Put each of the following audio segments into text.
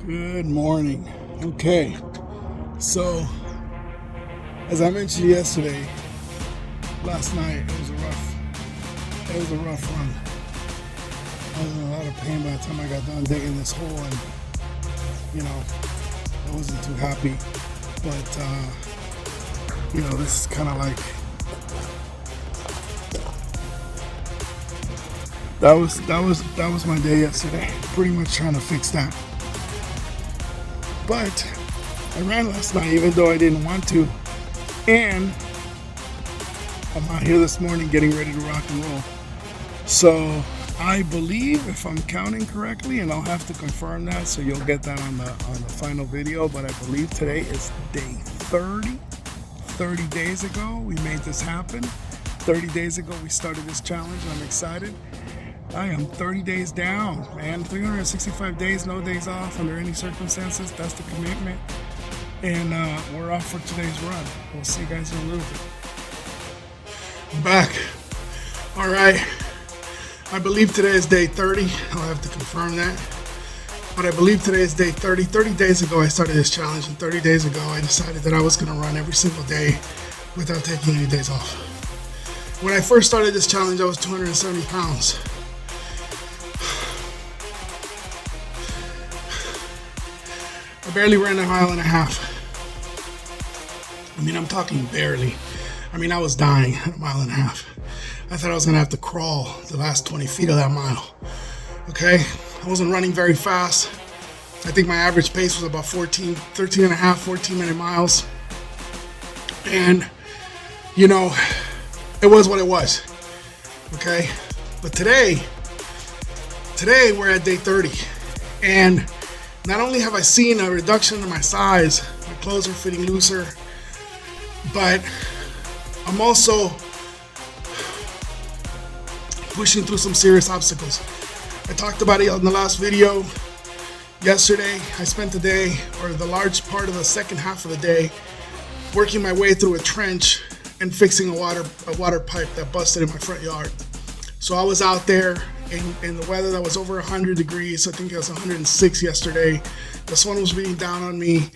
Good morning. Okay, so as I mentioned yesterday, last night it was a rough run. I was in a lot of pain by the time I got done digging this hole, and I wasn't too happy. But this is kind of like that was my day yesterday. Pretty much trying to fix that. But I ran last night even though I didn't want to, and I'm out here this morning getting ready to rock and roll. So I believe, if I'm counting correctly, and I'll have to confirm that, so you'll get that on the final video, but I believe today is day 30. 30 days ago we made this happen. 30 days ago we started this challenge, and I'm excited. I am 30 days down, man. 365 days, no days off under any circumstances. That's the commitment. And we're off for today's run. We'll see you guys in a little bit. I'm back. All right. I believe today is day 30. I'll have to confirm that. But I believe today is day 30. 30 days ago I started this challenge, and 30 days ago I decided that I was going to run every single day without taking any days off. When I first started this challenge, I was 270 pounds. I barely ran a mile and a half. I mean, I'm talking barely. I mean, I was dying at a mile and a half. I thought I was gonna have to crawl the last 20 feet of that mile. Okay? I wasn't running very fast. I think my average pace was about 13 and a half, 14-minute miles. And, it was what it was. Okay? But today we're at day 30. And not only have I seen a reduction in my size, my clothes are fitting looser, but I'm also pushing through some serious obstacles. I talked about it on the last video. Yesterday, I spent the day, or the large part of the second half of the day, working my way through a trench and fixing a water pipe that busted in my front yard. So I was out there in the weather that was over 100 degrees. I think it was 106 yesterday. The sun was beating down on me.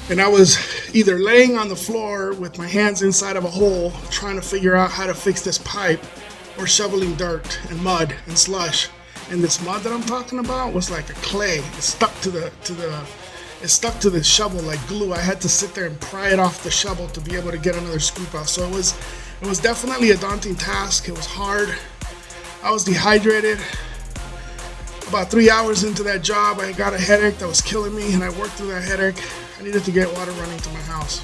And I was either laying on the floor with my hands inside of a hole trying to figure out how to fix this pipe, or shoveling dirt and mud and slush. And this mud that I'm talking about was like a clay. It stuck to the shovel like glue. I had to sit there and pry it off the shovel to be able to get another scoop out. So it was definitely a daunting task. It was hard. I was dehydrated. About 3 hours into that job, I got a headache that was killing me, and I worked through that headache. I needed to get water running to my house.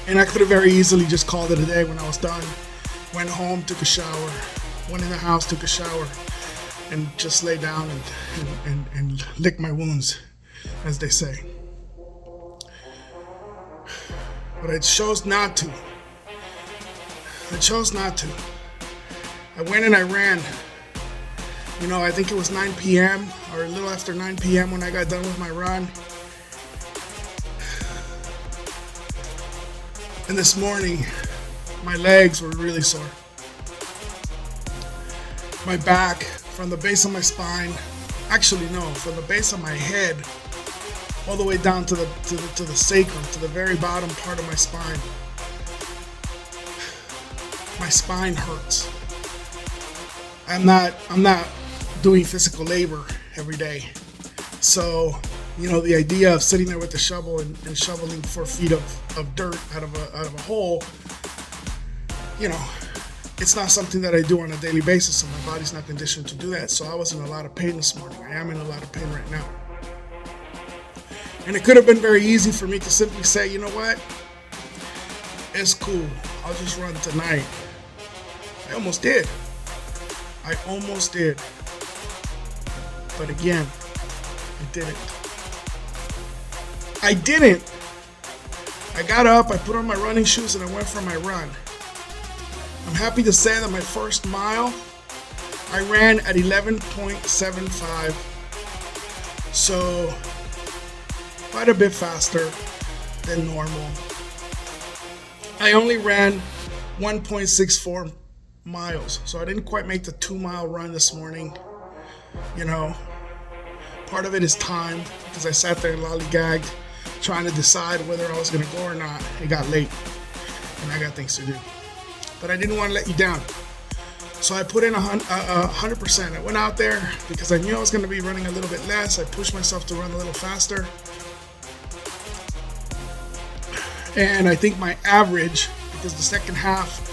And I could have very easily just called it a day when I was done. Went home, took a shower, went in the house, took a shower, and just lay down and lick my wounds, as they say. But I chose not to. I went and I ran. I think it was 9 p.m. or a little after 9 p.m. when I got done with my run. And this morning, my legs were really sore. My back, from the base of my spine, from the base of my head, all the way down to the sacrum, to the very bottom part of my spine. My spine hurts. I'm not doing physical labor every day. So, the idea of sitting there with the shovel and shoveling 4 feet of dirt out of a hole, it's not something that I do on a daily basis, so my body's not conditioned to do that. So I was in a lot of pain this morning. I am in a lot of pain right now. And it could have been very easy for me to simply say, you know what? It's cool. I'll just run tonight. I almost did. But again, I didn't. I got up, I put on my running shoes, and I went for my run. I'm happy to say that my first mile, I ran at 11.75. So, quite a bit faster than normal. I only ran 1.64 miles, so I didn't quite make the 2-mile run this morning. Part of it is time, because I sat there and lollygagged trying to decide whether I was going to go or not. It got late and I got things to do. But I didn't want to let you down. So I put in 100%. I went out there because I knew I was going to be running a little bit less. I pushed myself to run a little faster. And I think my average, because the second half,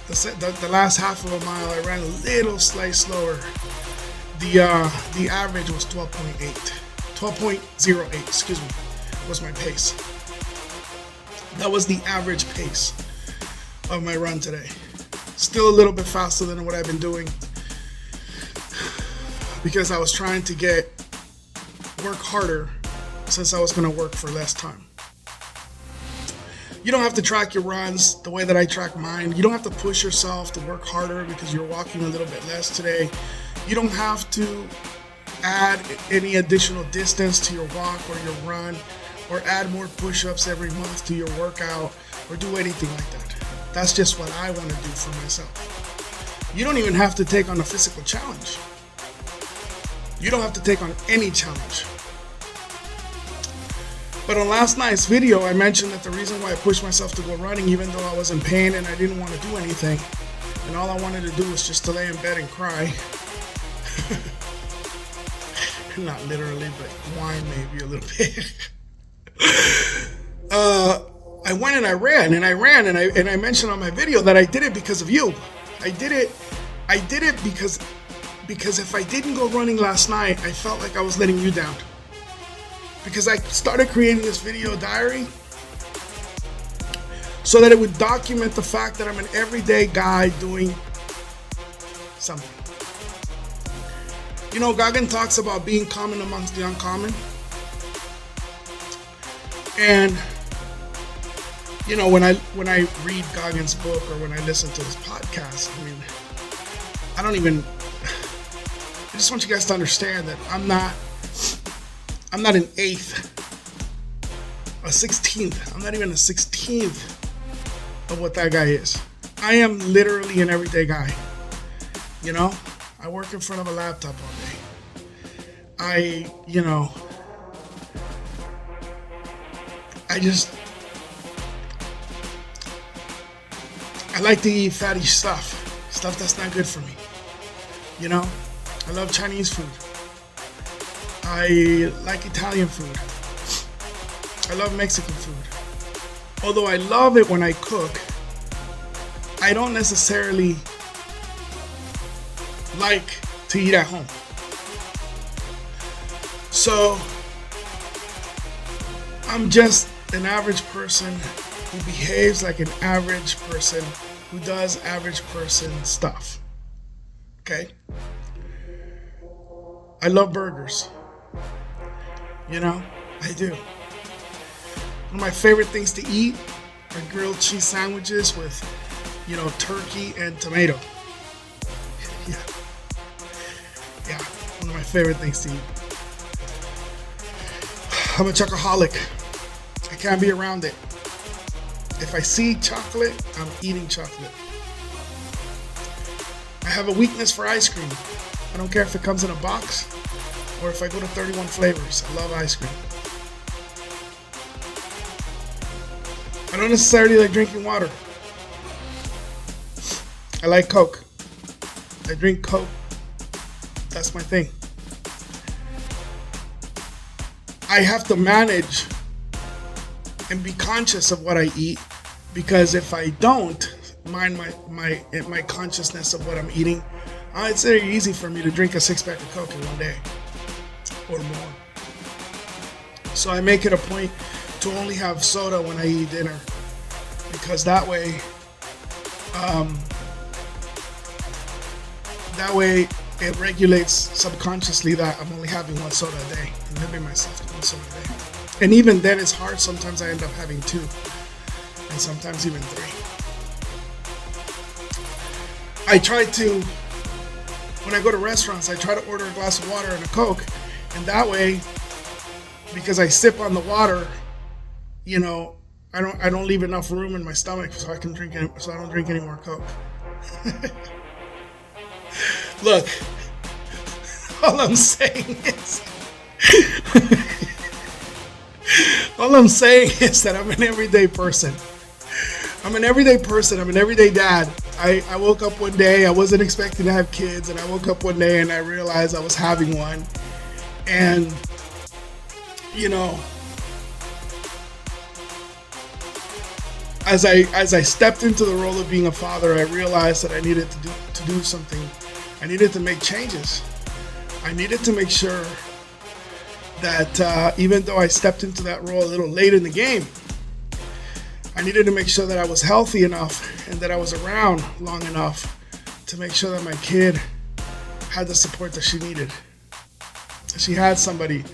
the last half of a mile, I ran a little slightly slower. The average was 12.08, excuse me, was my pace. That was the average pace of my run today. Still a little bit faster than what I've been doing, because I was trying to work harder since I was going to work for less time. You don't have to track your runs the way that I track mine. You don't have to push yourself to work harder because you're walking a little bit less today. You don't have to add any additional distance to your walk or your run, or add more push-ups every month to your workout, or do anything like that. That's just what I want to do for myself. You don't even have to take on a physical challenge. You don't have to take on any challenge. But on last night's video, I mentioned that the reason why I pushed myself to go running, even though I was in pain and I didn't want to do anything, and all I wanted to do was just to lay in bed and cry. Not literally, but whine maybe a little bit. I went and I ran and I mentioned on my video that I did it because of you. I did it because if I didn't go running last night, I felt like I was letting you down. Because I started creating this video diary so that it would document the fact that I'm an everyday guy doing something. You know, Goggin talks about being common amongst the uncommon. And you know, when I read Goggin's book or when I listen to his podcast, I mean, I just want you guys to understand that I'm not an eighth, a 16th. I'm not even a 16th of what that guy is. I am literally an everyday guy. You know, I work in front of a laptop all day. I like to eat fatty stuff that's not good for me. You know, I love Chinese food. I like Italian food. I love Mexican food. Although I love it when I cook, I don't necessarily like to eat at home. So I'm just an average person who behaves like an average person who does average person stuff. Okay? I love burgers. You know, I do. One of my favorite things to eat are grilled cheese sandwiches with, you know, turkey and tomato. Yeah, one of my favorite things to eat. I'm a chocoholic. I can't be around it. If I see chocolate, I'm eating chocolate. I have a weakness for ice cream. I don't care if it comes in a box or if I go to 31 flavors. I love ice cream. I don't necessarily like drinking water. I like Coke. I drink Coke. That's my thing. I have to manage and be conscious of what I eat, because if I don't mind my consciousness of what I'm eating, it's very easy for me to drink a 6-pack of Coke in one day or more. So I make it a point to only have soda when I eat dinner, because that way it regulates subconsciously that I'm only having one soda a day. I'm limiting myself to one soda a day. And even then it's hard. Sometimes I end up having 2 and sometimes even 3. I try to, when I go to restaurants, I try to order a glass of water and a Coke, and that way, because I sip on the water, you know, I don't leave enough room in my stomach so I don't drink any more Coke. Look, all I'm saying is All I'm saying is that I'm an everyday person. I'm an everyday person. I'm an everyday dad. I woke up one day, I wasn't expecting to have kids, and I woke up one day and I realized I was having one. And, you know, as I stepped into the role of being a father, I realized that I needed to do something. I needed to make changes. I needed to make sure that even though I stepped into that role a little late in the game, I needed to make sure that I was healthy enough and that I was around long enough to make sure that my kid had the support that she needed. She had somebody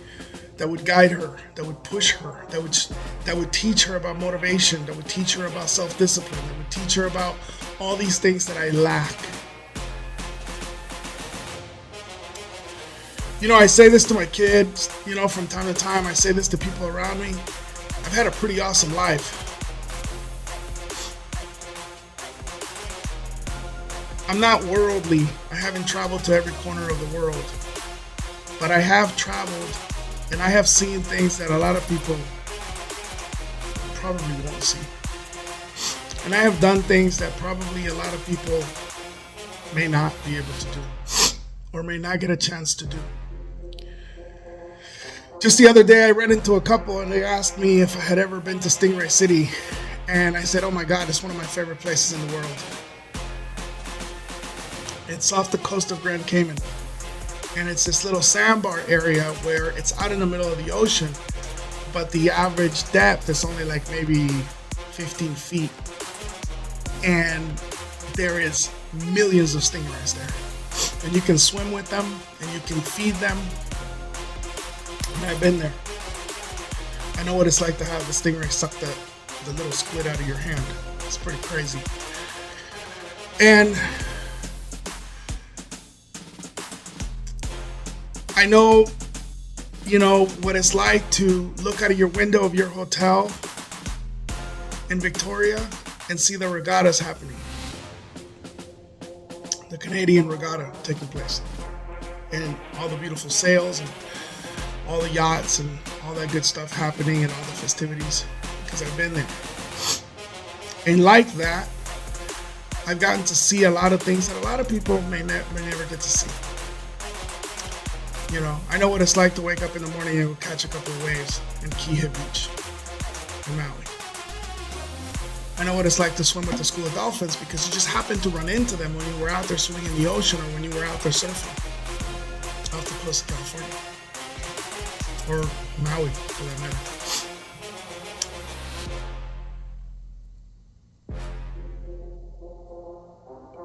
that would guide her, that would push her, that would teach her about motivation, that would teach her about self-discipline, that would teach her about all these things that I lack. You know, I say this to my kids, you know, from time to time. I say this to people around me. I've had a pretty awesome life. I'm not worldly. I haven't traveled to every corner of the world. But I have traveled and I have seen things that a lot of people probably won't see. And I have done things that probably a lot of people may not be able to do or may not get a chance to do. Just the other day, I ran into a couple and they asked me if I had ever been to Stingray City. And I said, oh my God, it's one of my favorite places in the world. It's off the coast of Grand Cayman. And it's this little sandbar area where it's out in the middle of the ocean, but the average depth is only like maybe 15 feet. And there is millions of stingrays there. And you can swim with them and you can feed them. And I've been there. I know what it's like to have the stingray suck the little squid out of your hand. It's pretty crazy. And I know, you know, what it's like to look out of your window of your hotel in Victoria and see the regattas happening. The Canadian regatta taking place. And all the beautiful sails and all the yachts and all that good stuff happening and all the festivities, because I've been there. And like that, I've gotten to see a lot of things that a lot of people may never get to see. You know, I know what it's like to wake up in the morning and catch a couple of waves in Kihei Beach in Maui. I know what it's like to swim with the school of dolphins because you just happened to run into them when you were out there swimming in the ocean or when you were out there surfing off the coast of California. Or Maui, for that matter.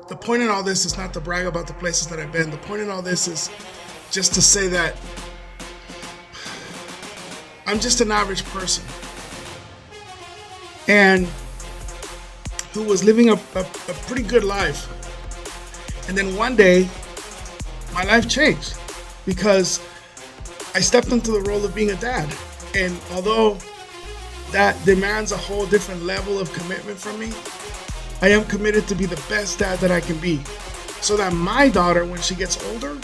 The point in all this is not to brag about the places that I've been. The point in all this is just to say that I'm just an average person. And who was living a pretty good life. And then one day, my life changed because I stepped into the role of being a dad. And although that demands a whole different level of commitment from me, I am committed to be the best dad that I can be. So that my daughter, when she gets older,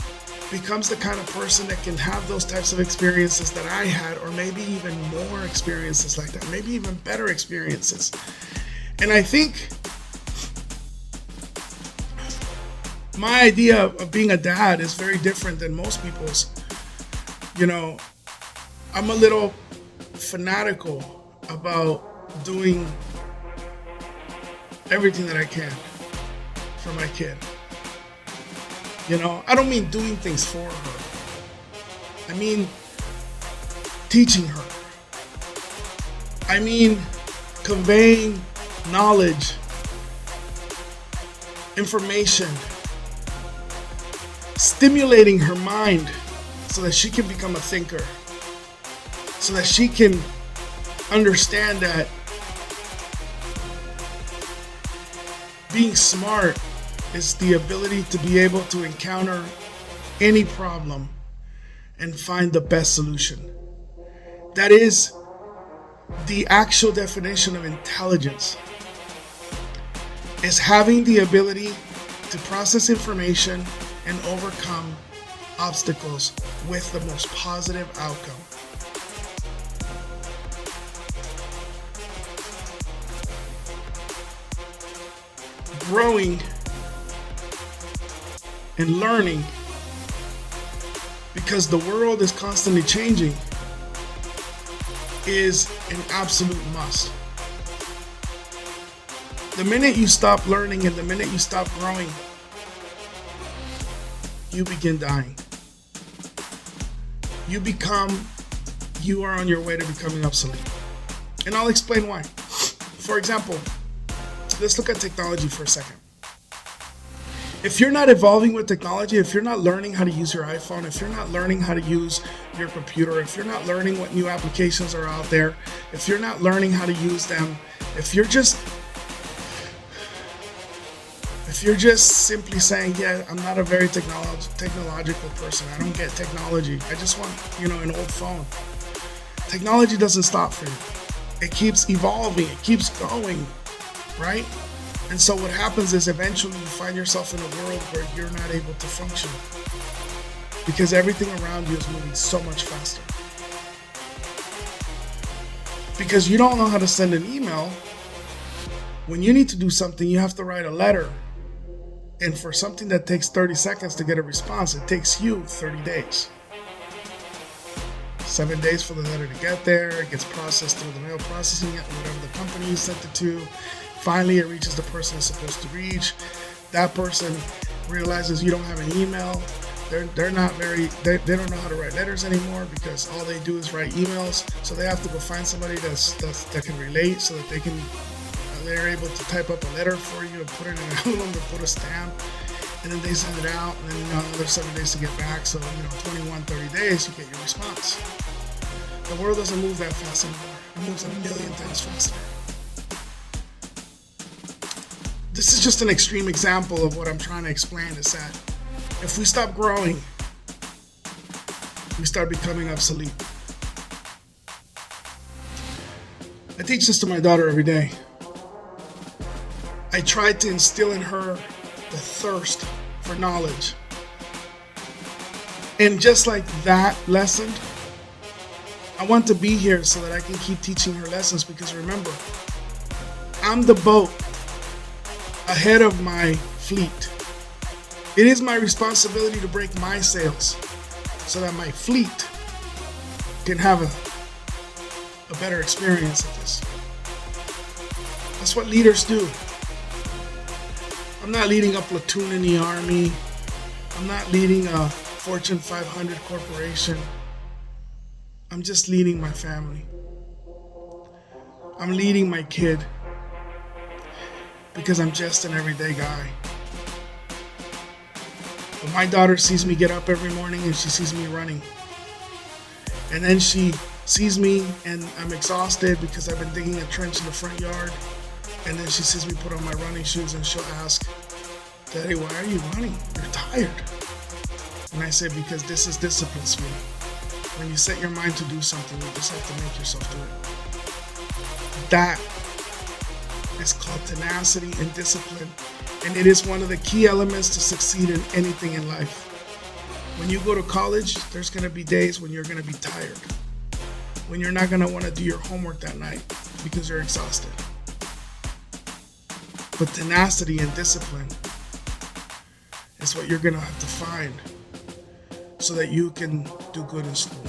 becomes the kind of person that can have those types of experiences that I had, or maybe even more experiences like that, maybe even better experiences. And I think my idea of being a dad is very different than most people's. You know, I'm a little fanatical about doing everything that I can for my kid. You know, I don't mean doing things for her. I mean teaching her. I mean conveying knowledge, information, stimulating her mind so that she can become a thinker, so that she can understand that being smart is the ability to be able to encounter any problem and find the best solution. That is the actual definition of intelligence. Is having the ability to process information and overcome obstacles with the most positive outcome. Growing and learning, because the world is constantly changing, is an absolute must. The minute you stop learning and the minute you stop growing, you begin dying. You are on your way to becoming obsolete. And I'll explain why. For example, let's look at technology for a second. If you're not evolving with technology, if you're not learning how to use your iPhone, if you're not learning how to use your computer, if you're not learning what new applications are out there, if you're not learning how to use them, if you're just simply saying, yeah, I'm not a very technological person, I don't get technology, I just want, an old phone. Technology doesn't stop for you. It keeps evolving, it keeps going, right? And so what happens is eventually you find yourself in a world where you're not able to function because everything around you is moving so much faster. Because you don't know how to send an email. When you need to do something, you have to write a letter. And for something that takes 30 seconds to get a response, it takes you 30 days. 7 days for the letter to get there. It gets processed through the mail processing it, whatever the company sent it to. Finally, it reaches the person it's supposed to reach. That person realizes you don't have an email. They don't know how to write letters anymore because all they do is write emails. So they have to go find somebody that can relate so that they're able to type up a letter for you and put it in an envelope and put a stamp. And then they send it out, and then another 7 days to get back. So 21, 30 days, you get your response. The world doesn't move that fast anymore. It moves a million times faster. This is just an extreme example of what I'm trying to explain, is that if we stop growing, we start becoming obsolete. I teach this to my daughter every day. I try to instill in her the thirst for knowledge. And just like that lesson, I want to be here so that I can keep teaching her lessons, because remember, I'm the boat ahead of my fleet. It is my responsibility to break my sails so that my fleet can have a better experience of this. That's what leaders do. I'm not leading a platoon in the army. I'm not leading a Fortune 500 corporation. I'm just leading my family. I'm leading my kid. Because I'm just an everyday guy. But my daughter sees me get up every morning and she sees me running. And then she sees me and I'm exhausted because I've been digging a trench in the front yard. And then she sees me put on my running shoes and she'll ask, Daddy, why are you running? You're tired. And I say, because this is discipline, sweetie. When you set your mind to do something, you just have to make yourself do it. That is called tenacity and discipline, and it is one of the key elements to succeed in anything in life. When you go to college, there's going to be days when you're going to be tired, when you're not going to want to do your homework that night because you're exhausted. But tenacity and discipline is what you're going to have to find so that you can do good in school.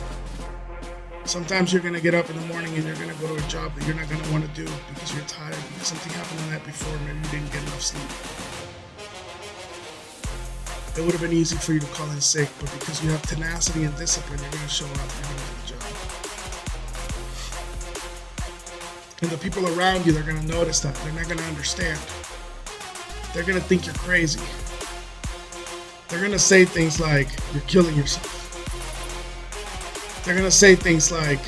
Sometimes you're going to get up in the morning and you're going to go to a job that you're not going to want to do because you're tired, because something happened the night before, maybe you didn't get enough sleep. It would have been easy for you to call in sick, but because you have tenacity and discipline, you're going to show up, you're going to do the job. And the people around you, they're going to notice that. They're not going to understand. They're going to think you're crazy. They're going to say things like, you're killing yourself. They're going to say things like,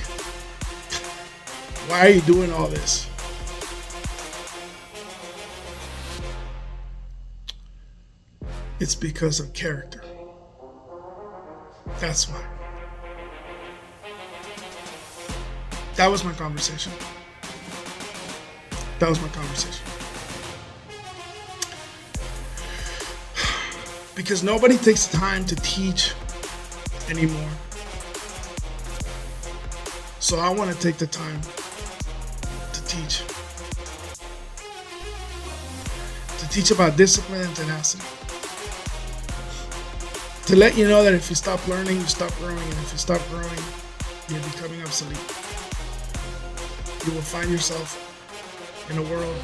why are you doing all this? It's because of character. That's why. That was my conversation. Because nobody takes time to teach anymore. So I want to take the time to teach. To teach about discipline and tenacity. To let you know that if you stop learning, you stop growing. And if you stop growing, you're becoming obsolete. You will find yourself in a world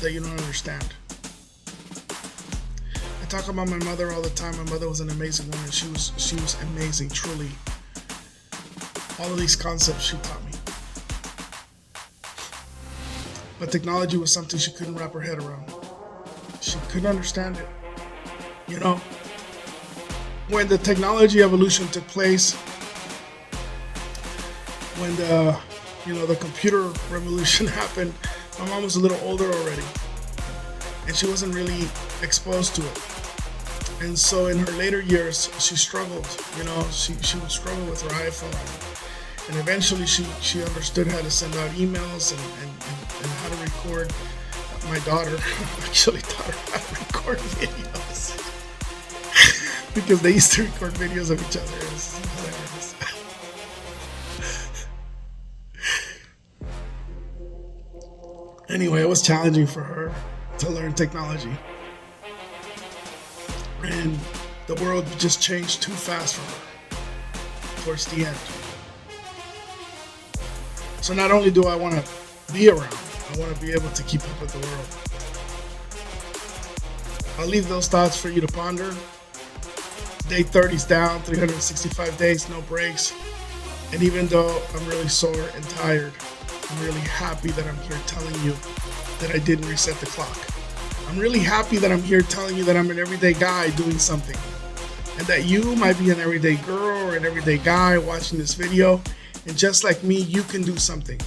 that you don't understand. I talk about my mother all the time. My mother was an amazing woman. She was amazing, truly. All of these concepts she taught me. But technology was something she couldn't wrap her head around. She couldn't understand it. You know, when the technology evolution took place, when the computer revolution happened, my mom was a little older already, and she wasn't really exposed to it. And so in her later years, she struggled. You know, she would struggle with her iPhone. And eventually she understood how to send out emails and how to record. My daughter actually taught her how to record videos. Because they used to record videos of each other. It was hilarious. Anyway, it was challenging for her to learn technology. And the world just changed too fast for her towards the end. So not only do I want to be around, I want to be able to keep up with the world. I'll leave those thoughts for you to ponder. Day 30's down, 365 days, no breaks. And even though I'm really sore and tired, I'm really happy that I'm here telling you that I didn't reset the clock. I'm really happy that I'm here telling you that I'm an everyday guy doing something. And that you might be an everyday girl or an everyday guy watching this video. And just like me, you can do something.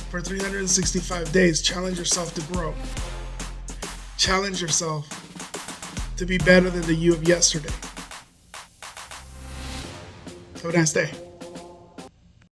For 365 days, challenge yourself to grow. Challenge yourself to be better than the you of yesterday. Have a nice day.